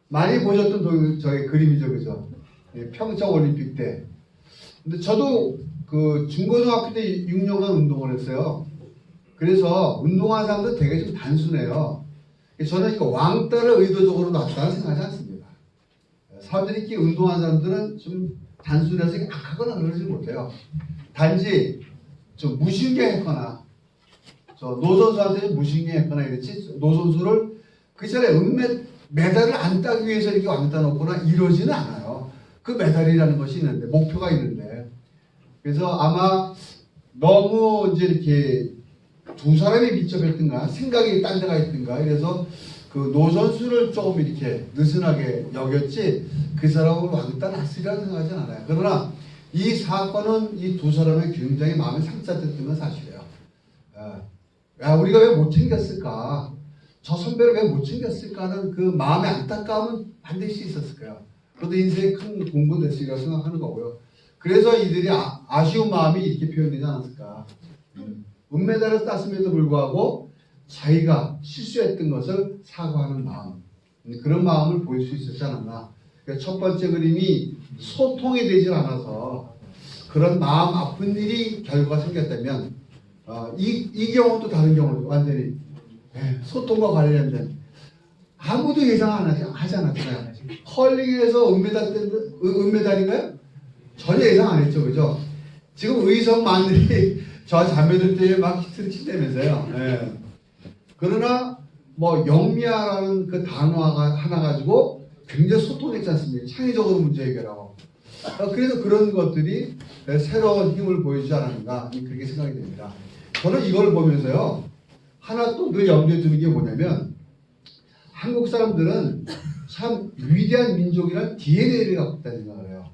많이 보셨던 저희 그림이죠, 그죠? 평창 올림픽 때. 근데 저도 그 중고등학교 때 6년간 운동을 했어요. 그래서 운동하는 사람들 되게 좀 단순해요. 저는 이거 왕따를 의도적으로 놨다고 생각하지 않습니다. 사람들이 이렇게 운동하는 사람들은 좀 단순해서 악하거나 그러지 못해요. 단지 좀 무신경했거나, 저 노선수한테 무신경했거나 이렇지, 노선수를 그 전에 메달을 안 따기 위해서 이렇게 왕따 놓거나 이러지는 않아요. 그 메달이라는 것이 있는데, 목표가 있는데. 그래서 아마 너무 이제 이렇게 두 사람이 밀접했든가, 생각이 딴 데가 있든가, 이래서 그 노선수를 조금 이렇게 느슨하게 여겼지, 그 사람을 왕따 놨으리라고 생각하지는 않아요. 그러나 이 사건은 이 두 사람의 굉장히 마음에 상처됐던 건 사실이에요. 야, 우리가 왜 못 챙겼을까? 저 선배를 왜 못 챙겼을까 하는 그 마음의 안타까움은 반드시 있었을 거예요. 그것도 인생의 큰 공부 됐으리라고 생각하는 거고요. 그래서 이들이 아쉬운 마음이 이렇게 표현되지 않았을까. 은메달을 땄음에도 불구하고 자기가 실수했던 것을 사과하는 마음, 그런 마음을 보일 수 있었지 않았나. 그러니까 첫 번째 그림이 소통이 되질 않아서 그런 마음 아픈 일이 결과가 생겼다면, 이 경우도 다른 경우죠. 완전히 소통과 관련된, 아무도 예상 안 하지 않았잖아요. 컬링에서 은메달인가요? 전혀 예상 안 했죠, 그죠? 지금 의성 마늘이 저 자매들 때문에 막 히트를 친다면서요. 그러나 뭐 영미야라는 그 단어가 하나 가지고 굉장히 소통했지 않습니까? 창의적으로 문제 해결하고. 그래서 그런 것들이 새로운 힘을 보여주지 않았는가, 그렇게 생각이 됩니다. 저는 이걸 보면서요, 하나 또 늘 염두에 두는 게 뭐냐면, 한국 사람들은 참 위대한 민족이라는 DNA를 갖고 있다는 생각을 해요.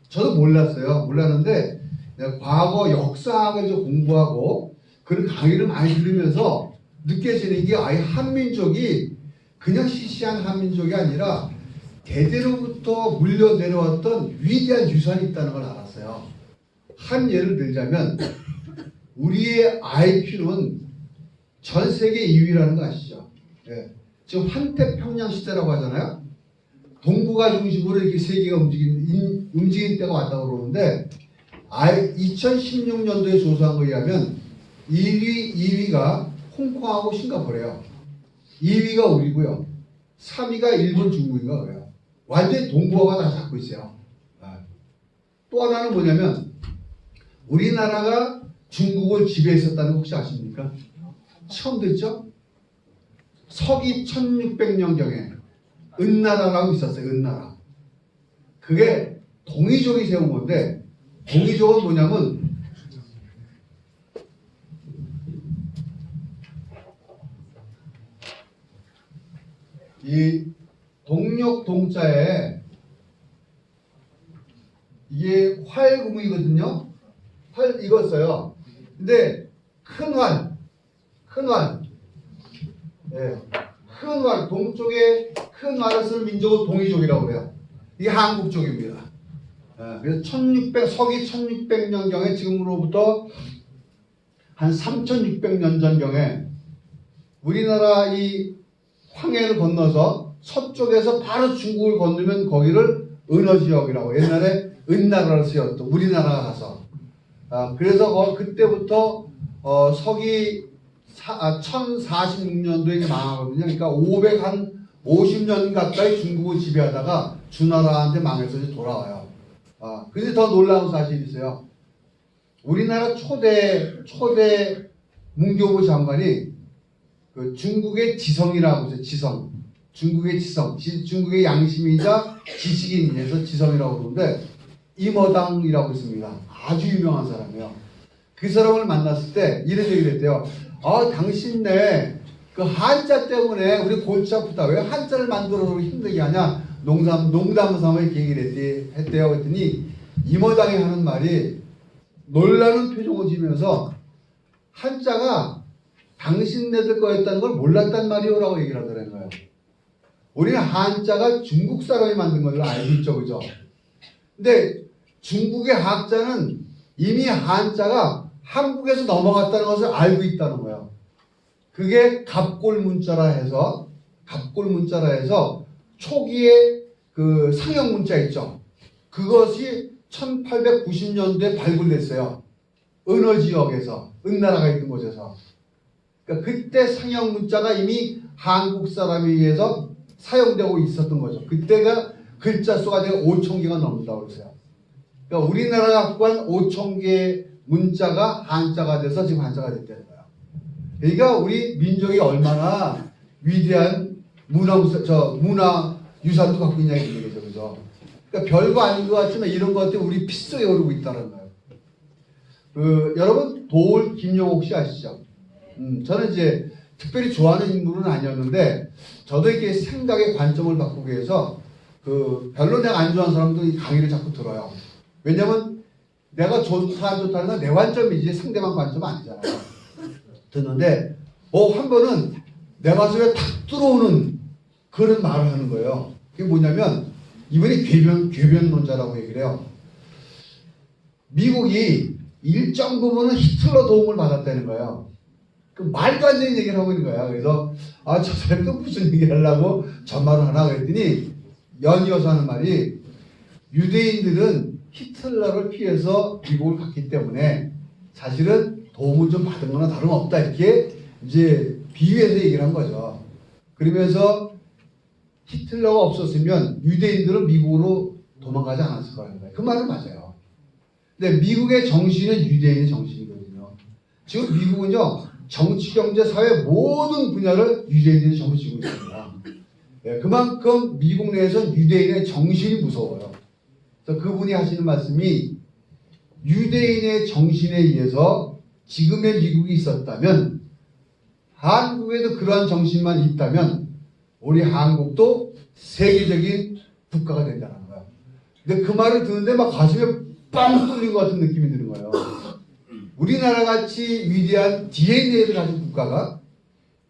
저도 몰랐는데 과거 역사학을 좀 공부하고 그런 강의를 많이 들으면서 느껴지는 게, 아예 한민족이 그냥 시시한 한민족이 아니라 대대로부터 물려 내려왔던 위대한 유산이 있다는 걸 알았어요. 한 예를 들자면, 우리의 IQ는 전 세계 2위라는 거 아시죠? 지금 환태평양 시대라고 하잖아요. 동북아 중심으로 이렇게 세계가 움직이는 때가 왔다고 그러는데, 2016년도에 조사한 거에 의하면 2위가 홍콩하고 싱가포르예요. 2위가 우리고요. 3위가 일본, 중국인가 그래요. 완전히 동북아가 다 잡고 있어요. 또 하나는 뭐냐면, 우리나라가 중국을 지배했었다는 거 혹시 아십니까? 처음 듣죠? 서기 1600년경에 은나라라고 있었어요. 은나라. 그게 동이족이 세운 건데, 동이족은 뭐냐면 이 동력 동자에 이게 활구문이거든요. 활 익었어요. 근데 큰 활, 큰 활, 동쪽에 큰 활을 쓰는 민족은 동이족이라고 그래요. 이게 한국족입니다. 그래서 서기 1600년경에, 지금으로부터 한 3600년 전경에 우리나라 이 황해를 건너서 서쪽에서 바로 중국을 건너면 거기를 은어지역이라고, 옛날에 은나라로 쓰였던, 우리나라가 가서. 그래서 그때부터 서기 1046년도에 망하거든요. 그러니까 550년 가까이 중국을 지배하다가 주나라한테 망해서 이제 돌아와요. 근데 더 놀라운 사실이 있어요. 우리나라 초대 문교부 장관이 그 중국의 지성이라고 해서, 지성. 중국의 지성. 중국의 양심이자 지식인에서 지성이라고 그러는데, 임어당이라고 있습니다. 아주 유명한 사람이에요. 그 사람을 만났을 때 이런 얘기를 했대요. 당신네 그 한자 때문에 우리 골치 아프다. 왜 한자를 만들어 힘들게 하냐? 농담 삼아 이렇게 얘기를 했대요. 그랬더니 임어당이 하는 말이, 놀라는 표정을 지으면서, 한자가 당신네들 거였다는 걸 몰랐단 말이오라고 얘기를 하더라고요. 우리는 한자가 중국 사람이 만든 걸로 알고 있죠, 그죠? 근데 중국의 학자는 이미 한자가 한국에서 넘어갔다는 것을 알고 있다는 거예요. 그게 갑골문자라 해서 초기에 그 상형 문자 있죠. 그것이 1890년도에 발굴됐어요. 어느 지역에서, 은나라가 있던 곳에서. 그러니까 그때 상형 문자가 이미 한국 사람에 의해서 사용되고 있었던 거죠. 그때가 글자 수가 제가 5,000개가 넘는다고 그랬어요. 그러니까 우리나라가 갖고 한 5,000개 문자가 한자가 돼서 지금 한자가 됐다는 거예요. 그러니까 우리 민족이 얼마나 위대한 문화 유산도 갖고 있냐 이런 얘기죠. 그죠? 그러니까 별거 아닌 것 같지만 이런 것들이 우리 피 속에 오르고 있다는 거예요. 여러분 도올 김용옥 씨 아시죠? 저는 이제 특별히 좋아하는 인물은 아니었는데 저도 이렇게 생각의 관점을 바꾸기 위해서 별로 내가 안 좋아하는 사람도 이 강의를 자꾸 들어요. 왜냐면 내가 좋다 안 좋다는 건 내 관점이지 상대방 관점 아니잖아요. 듣는데 한 번은 내 가슴에 탁 들어오는 그런 말을 하는 거예요. 그게 뭐냐면 이분이 궤변론자라고 얘기를 해요. 미국이 일정 부분은 히틀러 도움을 받았다는 거예요. 그 말도 안 되는 얘기를 하고 있는 거야. 그래서 저 사람이 또 무슨 얘기를 하려고 전말을 하나 그랬더니 연이어서 하는 말이 유대인들은 히틀러를 피해서 미국을 갔기 때문에 사실은 도움을 좀 받은 거나 다름없다 이렇게 이제 비유해서 얘기를 한 거죠. 그러면서 히틀러가 없었으면 유대인들은 미국으로 도망가지 않았을 거라는 거예요. 그 말은 맞아요. 근데 미국의 정신은 유대인의 정신이거든요. 지금 미국은요 정치, 경제, 사회 모든 분야를 유대인들이 정치고 있습니다. 그만큼 미국 내에서 유대인의 정신이 무서워요. 그래서 그분이 하시는 말씀이 유대인의 정신에 의해서 지금의 미국이 있었다면 한국에도 그러한 정신만 있다면 우리 한국도 세계적인 국가가 된다는 거예요. 근데 그 말을 듣는데 막 가슴에 빵 뚫린 것 같은 느낌이 드는 거예요. 우리나라 같이 위대한 DNA를 가진 국가가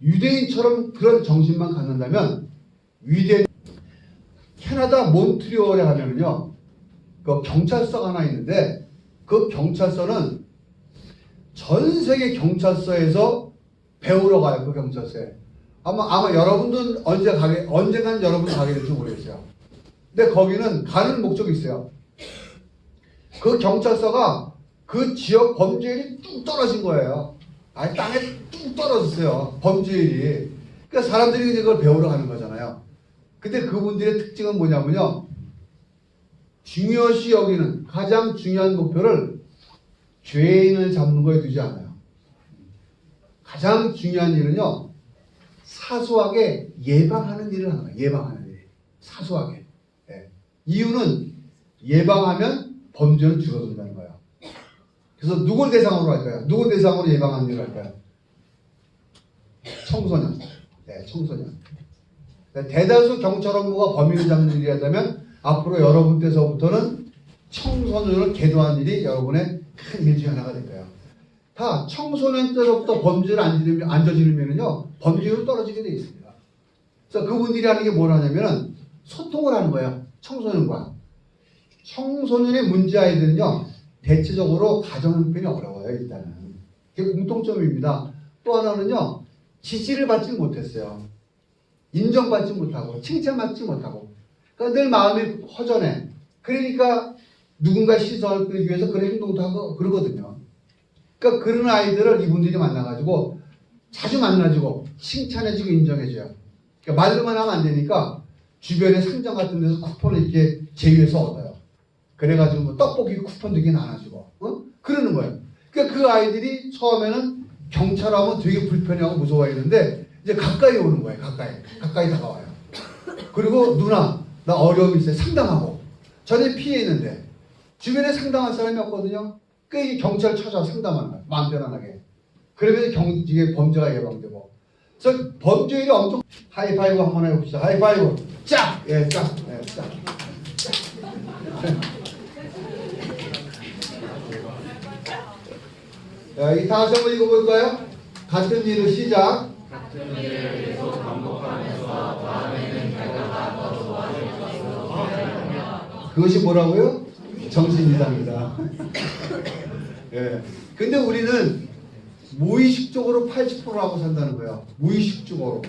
유대인처럼 그런 정신만 갖는다면 위대한 캐나다 몬트리올에 가면은요 그 경찰서가 하나 있는데 그 경찰서는 전 세계 경찰서에서 배우러 가요. 그 경찰서에 아마 여러분들은 언젠간 여러분 가게 될지 모르겠어요. 근데 거기는 가는 목적이 있어요. 그 경찰서가 그 지역 범죄율이 뚝 떨어진 거예요. 아니 땅에 뚝 떨어졌어요. 범죄율이. 그러니까 사람들이 이제 그걸 배우러 가는 거잖아요. 근데 그분들의 특징은 뭐냐면요. 중요시 여기는 가장 중요한 목표를 죄인을 잡는 거에 두지 않아요. 가장 중요한 일은요. 사소하게 예방하는 일을 하는 거예요. 예방하는 일. 사소하게. 네. 이유는 예방하면 범죄는 줄어든다는 거예요. 그래서 누굴 대상으로 할까요? 누굴 대상으로 예방하는 일을 할까요? 청소년. 네, 청소년. 대다수 경찰 업무가 범인을 잡는 일이 하다면 앞으로 여러분께서부터는 청소년을 계도하는 일이 여러분의 큰 일 중에 하나가 될 거예요. 다 청소년 때부터 범죄를 안 저지르면요 범죄율은 떨어지게 되어 있습니다. 그래서 그분들이 하는 게 뭘 하냐면은 소통을 하는 거예요. 청소년과. 청소년의 문제 아이들은요 대체적으로 가정 형편이 어려워요. 일단은 그게 공통점입니다. 또 하나는요 지지를 받지 못했어요. 인정받지 못하고 칭찬받지 못하고 그러니까 늘 마음이 허전해. 그러니까 누군가 시선을 끌기 위해서 그런 행동도 하고 그러거든요. 그러니까 그런 아이들을 이분들이 만나가지고 자주 만나주고 칭찬해주고 인정해줘요. 그러니까 말로만 하면 안 되니까 주변에 상점 같은 데서 쿠폰을 이렇게 제휴해서 얻어요. 그래가지고 뭐 떡볶이 쿠폰 되게 나눠주고 그러는 거예요. 그러니까 그 아이들이 처음에는 경찰하면 되게 불편해하고 무서워했는데 이제 가까이 오는 거예요. 가까이 다가와요. 그리고 누나 나 어려움이 있어요. 상담하고 전에 피해했는데 주변에 상담할 사람이 없거든요. 그러니까 경찰 찾아와 상담하는 거예요. 마음 편안하게. 그러면 이게 범죄가 예방되고. 그래서 범죄율이 엄청 하이파이브 한번 해봅시다. 하이파이브 짝! 예, 짝! 예, 짝! 자, 이 다시 한번 읽어볼까요? 같은 일을 시작. 같은 일을 계속 반복하면서 다음에는 결과가 더 좋아질 것으로 그것이 뭐라고요? 정신이답니다. 예. 근데 우리는 무의식적으로 80%하고 산다는 거예요. 무의식적으로.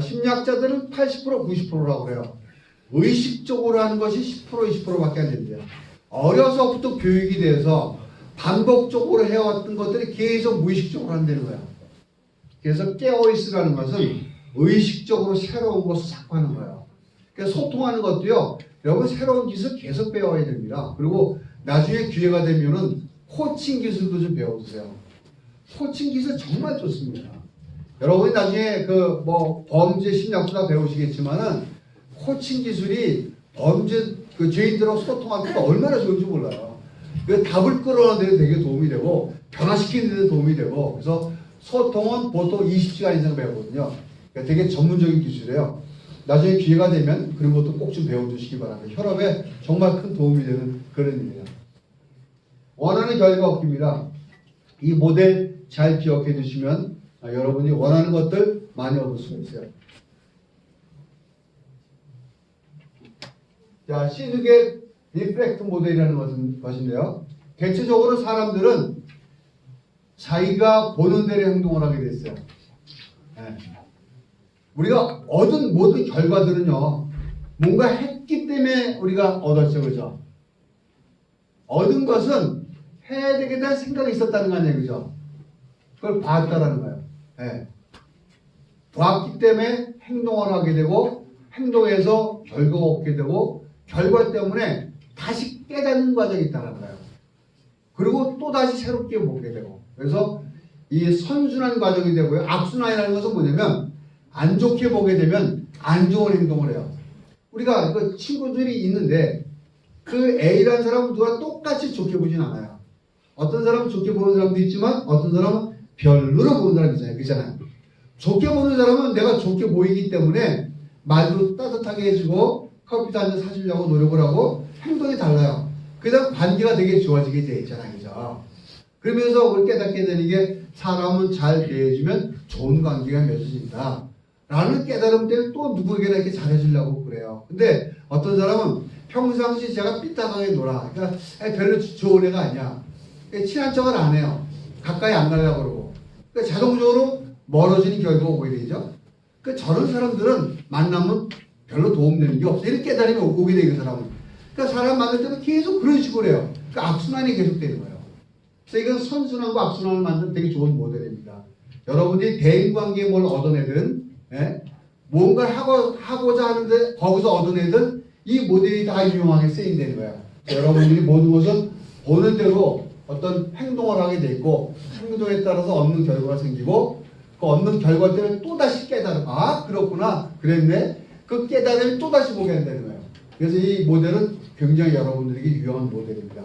심리학자들은 80% 90%라고 그래요. 의식적으로 하는 것이 10% 20%밖에 안 된대요. 어려서부터 교육이 돼서 반복적으로 해왔던 것들이 계속 무의식적으로 한다는 거야. 그래서 깨어있으라는 것은 의식적으로 새로운 것을 자꾸 하는 거예요. 그래서 소통하는 것도요, 여러분 새로운 기술 계속 배워야 됩니다. 그리고 나중에 기회가 되면은 코칭 기술도 좀 배워주세요. 코칭 기술 정말 좋습니다. 여러분이 나중에 범죄 심리학도 다 배우시겠지만은 코칭 기술이 범죄 죄인들하고 소통하는 게 얼마나 좋은지 몰라요. 그 답을 끌어내는 데 되게 도움이 되고 변화시키는 데 도움이 되고 그래서 소통은 보통 20시간 이상 배우거든요. 그러니까 되게 전문적인 기술이에요. 나중에 기회가 되면 그런 것도 꼭 좀 배워주시기 바랍니다. 혈압에 정말 큰 도움이 되는 그런 일이에요. 원하는 결과 얻기입니다. 이 모델 잘 기억해 두시면 여러분이 원하는 것들 많이 얻을 수 있어요. 자, 시드겟 리플렉트 모델이라는 것인데요. 대체적으로 사람들은 자기가 보는 대로 행동을 하게 됐어요. 네. 우리가 얻은 모든 결과들은요, 뭔가 했기 때문에 우리가 얻었죠, 그죠? 얻은 것은 해야 되겠다는 생각이 있었다는 거 아니에요, 그죠? 그걸 봤다라는 거예요. 네. 봤기 때문에 행동을 하게 되고, 행동해서 결과가 얻게 되고, 결과 때문에 다시 깨닫는 과정이 있다는 거예요. 그리고 또 다시 새롭게 보게 되고. 그래서 이 선순환 과정이 되고요. 악순환이라는 것은 뭐냐면 안 좋게 보게 되면 안 좋은 행동을 해요. 우리가 그 친구들이 있는데 그 A라는 사람은 누가 똑같이 좋게 보진 않아요. 어떤 사람은 좋게 보는 사람도 있지만 어떤 사람은 별로로 보는 사람이 있잖아요. 그렇잖아요. 좋게 보는 사람은 내가 좋게 보이기 때문에 말도 따뜻하게 해주고 커피도 한 잔 사주려고 노력을 하고 행동이 달라요. 그래서 관계가 되게 좋아지게 돼 있잖아요. 그죠? 그러면서 우리 깨닫게 되는 게 사람은 잘 대해주면 좋은 관계가 맺어진다. 라는 깨달음 때문에 또 누구에게나 이렇게 잘해주려고 그래요. 근데 어떤 사람은 평상시 제가 삐딱하게 놀아. 그러니까 별로 좋은 애가 아니야. 친한 척을 안 해요. 가까이 안 가려고 그러고. 그러니까 자동적으로 멀어지는 결과가 오게 되죠. 그러니까 저런 사람들은 만나면 별로 도움되는 게 없어요. 이렇게 깨달음이 오게 되는 사람은. 그러니까 사람 만날 때는 계속 그런 식으로 해요. 그러니까 악순환이 계속되는 거예요. 그래서 이건 선순환과 악순환을 만드는 되게 좋은 모델입니다. 여러분들이 대인관계에 뭘 얻어내든 뭔가를 하고자 하는데 거기서 얻어내든 이 모델이 다 유용하게 쓰인다는 거예요. 여러분들이 모든 것은 보는 대로 어떤 행동을 하게 돼 있고 행동에 따라서 얻는 결과가 생기고 그 얻는 결과 때문에 또다시 깨달음. 아 그렇구나 그랬네. 그 깨달음이 또다시 보게 한다는 거예요. 그래서 이 모델은 굉장히 여러분들에게 유용한 모델입니다.